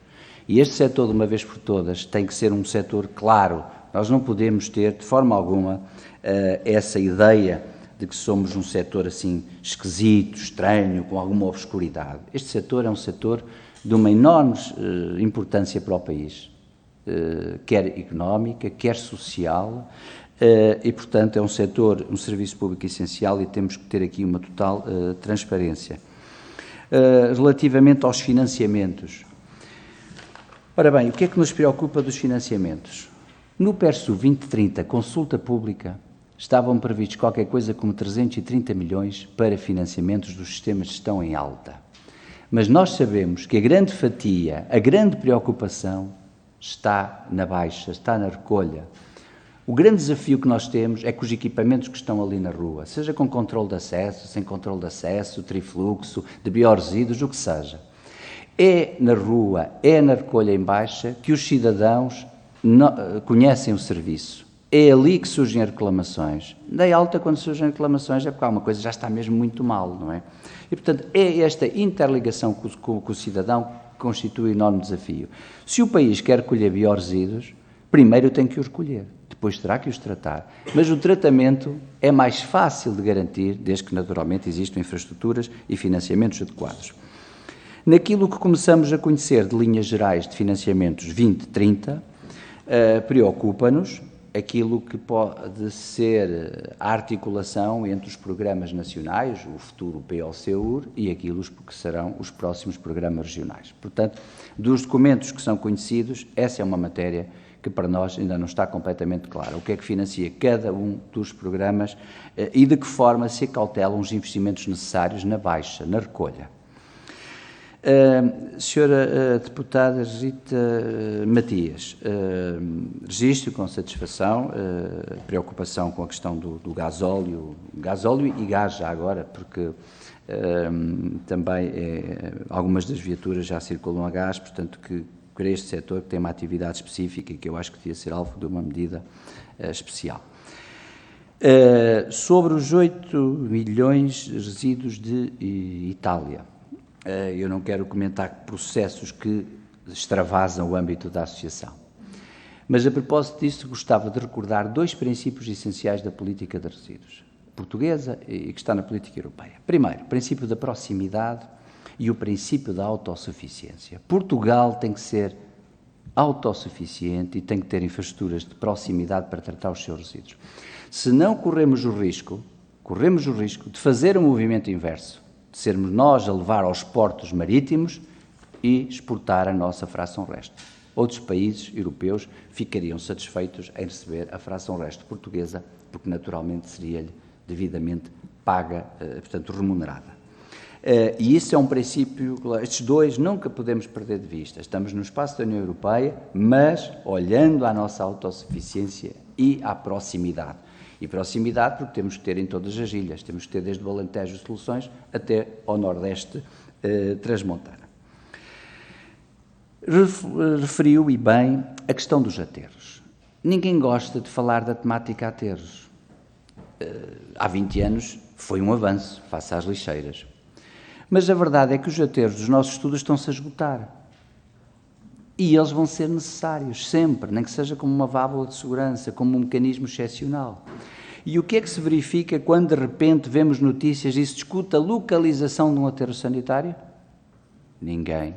S2: E este setor, de uma vez por todas, tem que ser um setor claro. Nós não podemos ter, de forma alguma, essa ideia de que somos um setor assim esquisito, estranho, com alguma obscuridade. Este setor é um setor de uma enorme importância para o país, quer económica, quer social, e, portanto, é um setor, um serviço público essencial e temos que ter aqui uma total transparência. Relativamente aos financiamentos. Ora bem, o que é que nos preocupa dos financiamentos? No PERSU 2030, consulta pública, estavam previstos qualquer coisa como 330 milhões para financiamentos dos sistemas de gestão em alta. Mas nós sabemos que a grande fatia, a grande preocupação está na baixa, está na recolha. O grande desafio que nós temos é que os equipamentos que estão ali na rua, seja com controle de acesso, sem controle de acesso, trifluxo, de biorresíduos, o que seja, é na rua, é na recolha em baixa que os cidadãos conhecem o serviço. É ali que surgem as reclamações. Na alta, quando surgem reclamações, é porque alguma coisa já está mesmo muito mal, não é? E, portanto, é esta interligação com o cidadão que constitui um enorme desafio. Se o país quer recolher biorresíduos, primeiro tem que os recolher. Depois terá que os tratar. Mas o tratamento é mais fácil de garantir, desde que naturalmente existam infraestruturas e financiamentos adequados. Naquilo que começamos a conhecer de linhas gerais de financiamentos 2030, preocupa-nos aquilo que pode ser a articulação entre os programas nacionais, o futuro POCUR, e aquilo que serão os próximos programas regionais. Portanto, dos documentos que são conhecidos, essa é uma matéria que para nós ainda não está completamente clara. O que é que financia cada um dos programas e de que forma se acautelam os investimentos necessários na baixa, na recolha. Senhora Deputada Rita Matias, registro com satisfação a preocupação com a questão do gasóleo e gás já agora, porque também algumas das viaturas já circulam a gás, portanto que para este setor que tem uma atividade específica e que eu acho que devia ser alvo de uma medida especial. Sobre os 8 milhões de resíduos de Itália, eu não quero comentar processos que extravasam o âmbito da associação, mas a propósito disso gostava de recordar 2 princípios essenciais da política de resíduos portuguesa e que está na política europeia. Primeiro, o princípio da proximidade e o princípio da autossuficiência. Portugal tem que ser autossuficiente e tem que ter infraestruturas de proximidade para tratar os seus resíduos. Se não corremos o risco de fazer um movimento inverso, de sermos nós a levar aos portos marítimos e exportar a nossa fração resto. Outros países europeus ficariam satisfeitos em receber a fração resto portuguesa, porque naturalmente seria-lhe devidamente paga, portanto remunerada. E isso é um princípio, estes 2 nunca podemos perder de vista. Estamos no espaço da União Europeia, mas olhando à nossa autossuficiência e à proximidade. E proximidade porque temos que ter em todas as ilhas, temos que ter desde o Alentejo soluções até ao Nordeste transmontano. Referiu e bem a questão dos aterros. Ninguém gosta de falar da temática aterros. Há 20 anos foi um avanço face às lixeiras. Mas a verdade é que os aterros dos nossos estudos estão-se a esgotar. E eles vão ser necessários, sempre, nem que seja como uma válvula de segurança, como um mecanismo excepcional. E o que é que se verifica quando, de repente, vemos notícias e se discute a localização de um aterro sanitário? Ninguém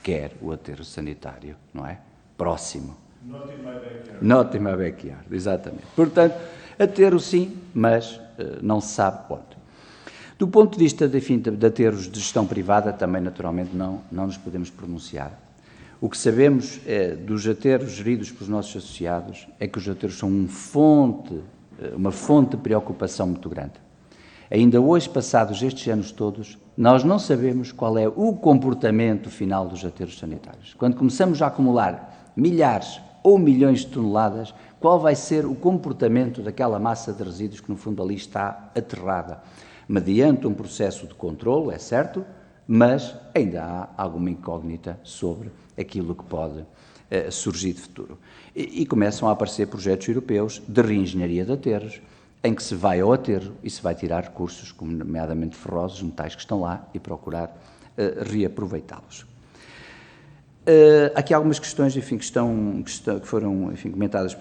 S2: quer o aterro sanitário, não é? Próximo. Not in my backyard, exatamente. Portanto, aterro sim, mas não se sabe onde. Do ponto de vista de aterros de gestão privada, também naturalmente não nos podemos pronunciar. O que sabemos dos aterros geridos pelos nossos associados é que os aterros são uma fonte de preocupação muito grande. Ainda hoje, passados estes anos todos, nós não sabemos qual é o comportamento final dos aterros sanitários. Quando começamos a acumular milhares ou milhões de toneladas, qual vai ser o comportamento daquela massa de resíduos que no fundo ali está aterrada? Mediante um processo de controlo, é certo, mas ainda há alguma incógnita sobre aquilo que pode surgir de futuro. E começam a aparecer projetos europeus de reengenharia de aterros, em que se vai ao aterro e se vai tirar recursos, como nomeadamente ferrosos, metais que estão lá, e procurar reaproveitá-los. Aqui há algumas questões, enfim, que foram, enfim, comentadas e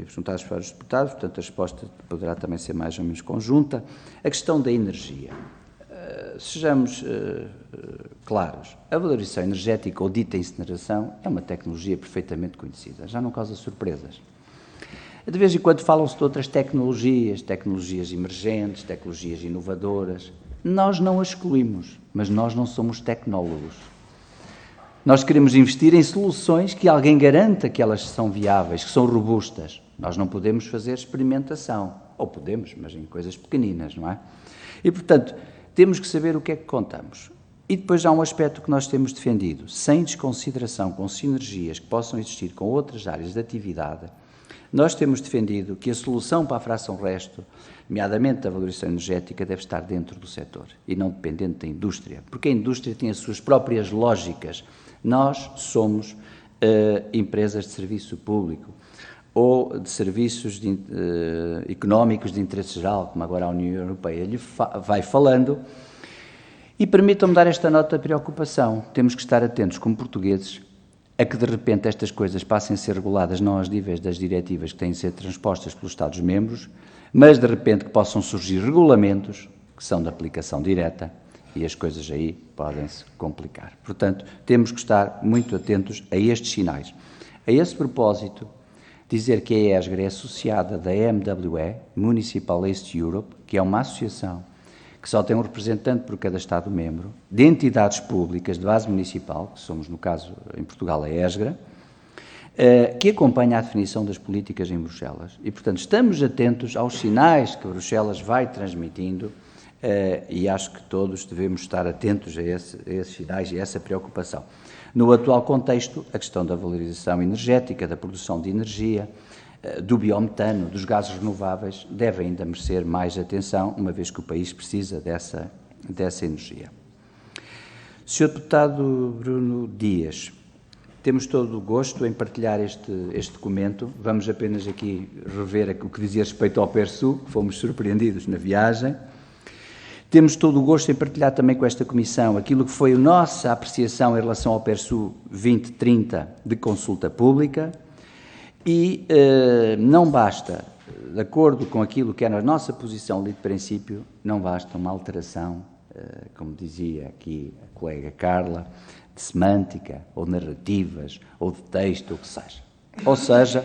S2: perguntadas para os deputados, portanto a resposta poderá também ser mais ou menos conjunta. A questão da energia. Sejamos claros, a valorização energética ou dita incineração é uma tecnologia perfeitamente conhecida, já não causa surpresas. De vez em quando falam-se de outras tecnologias, tecnologias emergentes, tecnologias inovadoras. Nós não as excluímos, mas nós não somos tecnólogos. Nós queremos investir em soluções que alguém garanta que elas são viáveis, que são robustas. Nós não podemos fazer experimentação, ou podemos, mas em coisas pequeninas, não é? E, portanto, temos que saber o que é que contamos. E depois há um aspecto que nós temos defendido, sem desconsideração com sinergias que possam existir com outras áreas de atividade. Nós temos defendido que a solução para a fração resto, nomeadamente a valorização energética, deve estar dentro do setor e não dependente da indústria, porque a indústria tem as suas próprias lógicas. Nós somos empresas de serviço público ou de serviços económicos de interesse geral, como agora a União Europeia lhe vai falando. E permitam-me dar esta nota de preocupação. Temos que estar atentos, como portugueses, a que de repente estas coisas passem a ser reguladas não aos níveis das diretivas que têm de ser transpostas pelos Estados-membros, mas de repente que possam surgir regulamentos que são de aplicação direta e as coisas aí podem-se complicar. Portanto, temos que estar muito atentos a estes sinais. A esse propósito, dizer que a ESGRA é associada da MWE, Municipal Waste Europe, que é uma associação que só tem um representante por cada Estado-membro, de entidades públicas de base municipal, que somos, no caso, em Portugal, a ESGRA, que acompanha a definição das políticas em Bruxelas. E, portanto, estamos atentos aos sinais que Bruxelas vai transmitindo e acho que todos devemos estar atentos a esses sinais e a essa preocupação. No atual contexto, a questão da valorização energética, da produção de energia, do biometano, dos gases renováveis, deve ainda merecer mais atenção, uma vez que o país precisa dessa energia. Sr. Deputado Bruno Dias, temos todo o gosto em partilhar este documento. Vamos apenas aqui rever o que dizia respeito ao PERSU, que fomos surpreendidos na viagem. Temos todo o gosto em partilhar também com esta Comissão aquilo que foi a nossa apreciação em relação ao PERSU 2030 de consulta pública. E não basta, de acordo com aquilo que é a nossa posição de princípio, não basta uma alteração, como dizia aqui a colega Carla, de semântica, ou narrativas, ou de texto, ou o que seja. Ou seja,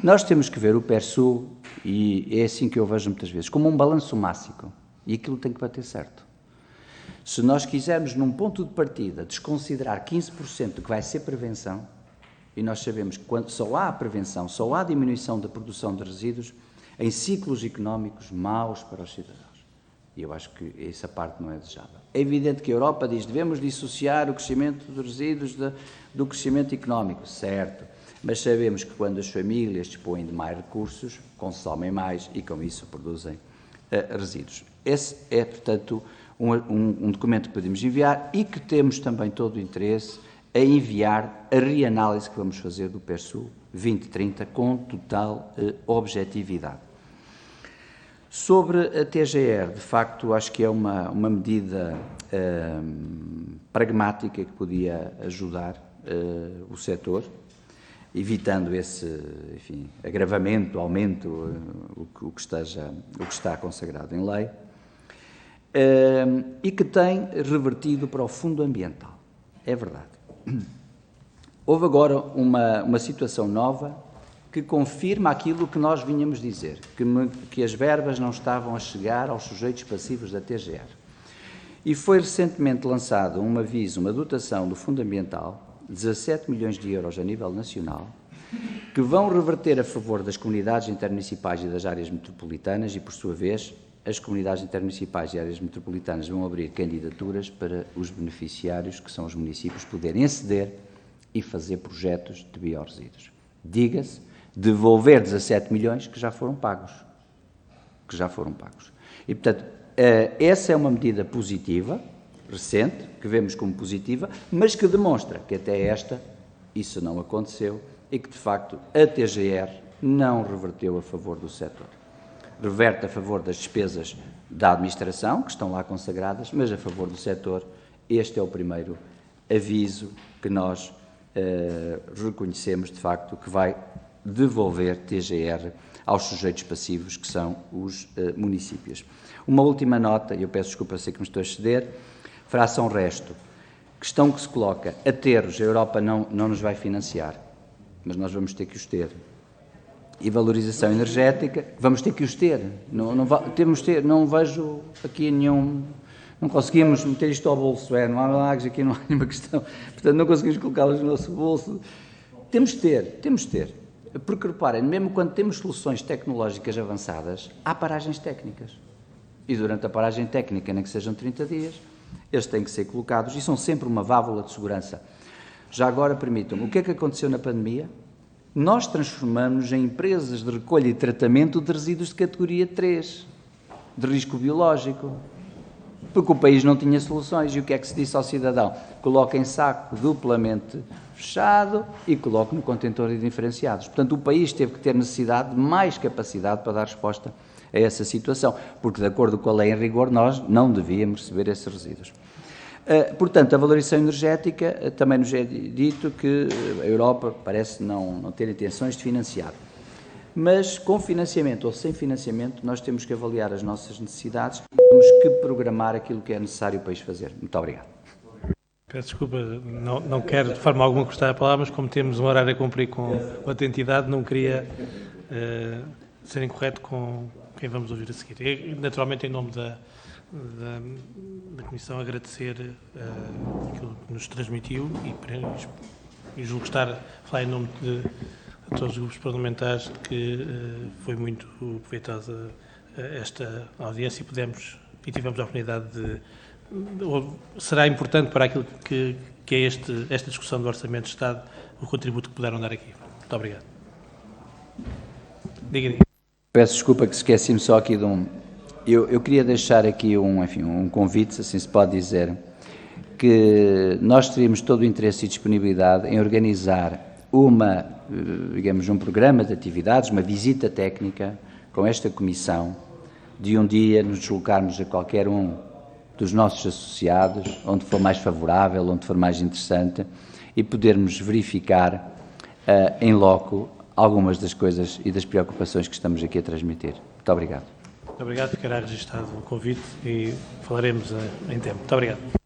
S2: nós temos que ver o PERSU, e é assim que eu vejo muitas vezes, como um balanço mássico, e aquilo tem que bater certo. Se nós quisermos, num ponto de partida, desconsiderar 15% do que vai ser prevenção, e nós sabemos que quando só há prevenção, só há diminuição da produção de resíduos em ciclos económicos maus para os cidadãos. E eu acho que essa parte não é desejável. É evidente que a Europa diz que devemos dissociar o crescimento dos resíduos do crescimento económico, certo, mas sabemos que quando as famílias dispõem de mais recursos, consomem mais e com isso produzem resíduos. Esse é, portanto, um documento que podemos enviar e que temos também todo o interesse a enviar a reanálise que vamos fazer do PERSU 2030 com total objetividade. Sobre a TGR, de facto, acho que é uma medida pragmática que podia ajudar o setor, evitando esse, enfim, agravamento, aumento, o que está consagrado em lei, e que tem revertido para o Fundo Ambiental. É verdade. Houve agora uma situação nova que confirma aquilo que nós vinhamos dizer, que as verbas não estavam a chegar aos sujeitos passivos da TGR. E foi recentemente lançado um aviso, uma dotação do Fundo Ambiental, 17 milhões de euros a nível nacional, que vão reverter a favor das comunidades intermunicipais e das áreas metropolitanas e, por sua vez, as comunidades intermunicipais e áreas metropolitanas vão abrir candidaturas para os beneficiários, que são os municípios, poderem aceder e fazer projetos de biorresíduos. Diga-se, devolver 17 milhões que já foram pagos. E, portanto, essa é uma medida positiva, recente, que vemos como positiva, mas que demonstra que até isso não aconteceu e que, de facto, a TGR não reverteu a favor do setor. Reverte a favor das despesas da administração, que estão lá consagradas, mas a favor do setor. Este é o primeiro aviso que nós reconhecemos, de facto, que vai devolver TGR aos sujeitos passivos, que são os municípios. Uma última nota, e eu peço desculpa, sei que me estou a exceder, fração resto. Questão que se coloca, aterros, a Europa não nos vai financiar, mas nós vamos ter que os ter. E valorização energética, vamos ter que os ter. Não vejo aqui nenhum... Não conseguimos meter isto ao bolso, não há milagres, aqui não há nenhuma questão. Portanto, não conseguimos colocá-las no nosso bolso. Temos de ter. Porque, reparem, mesmo quando temos soluções tecnológicas avançadas, há paragens técnicas. E durante a paragem técnica, nem que sejam 30 dias, eles têm que ser colocados e são sempre uma válvula de segurança. Já agora, permitam-me, o que é que aconteceu na pandemia? Nós transformamos-nos em empresas de recolha e tratamento de resíduos de categoria 3, de risco biológico, porque o país não tinha soluções. E o que é que se disse ao cidadão? Coloque em saco duplamente fechado e coloque no contentor de diferenciados. Portanto, o país teve que ter necessidade de mais capacidade para dar resposta a essa situação, porque, de acordo com a lei em rigor, nós não devíamos receber esses resíduos. Portanto, a valorização energética, também nos é dito que a Europa parece não ter intenções de financiar. Mas com financiamento ou sem financiamento, nós temos que avaliar as nossas necessidades e temos que programar aquilo que é necessário o país fazer. Muito obrigado.
S1: Peço desculpa, não quero de forma alguma cortar a palavra, mas como temos um horário a cumprir com outra entidade, não queria ser incorreto com quem vamos ouvir a seguir. E, naturalmente, em nome da Comissão, agradecer aquilo que nos transmitiu e julgo estar a falar em nome de todos os grupos parlamentares que foi muito proveitosa esta audiência e tivemos a oportunidade será importante para aquilo que é esta discussão do Orçamento de Estado, o contributo que puderam dar aqui. Muito obrigado. Diga.
S2: Peço desculpa que esqueci-me só aqui de um... Eu queria deixar aqui um convite, se assim se pode dizer, que nós teríamos todo o interesse e disponibilidade em organizar um programa de atividades, uma visita técnica com esta Comissão, de um dia nos deslocarmos a qualquer um dos nossos associados, onde for mais favorável, onde for mais interessante, e podermos verificar em loco algumas das coisas e das preocupações que estamos aqui a transmitir. Muito obrigado.
S1: Muito obrigado, ficará registado o convite e falaremos em tempo. Muito obrigado.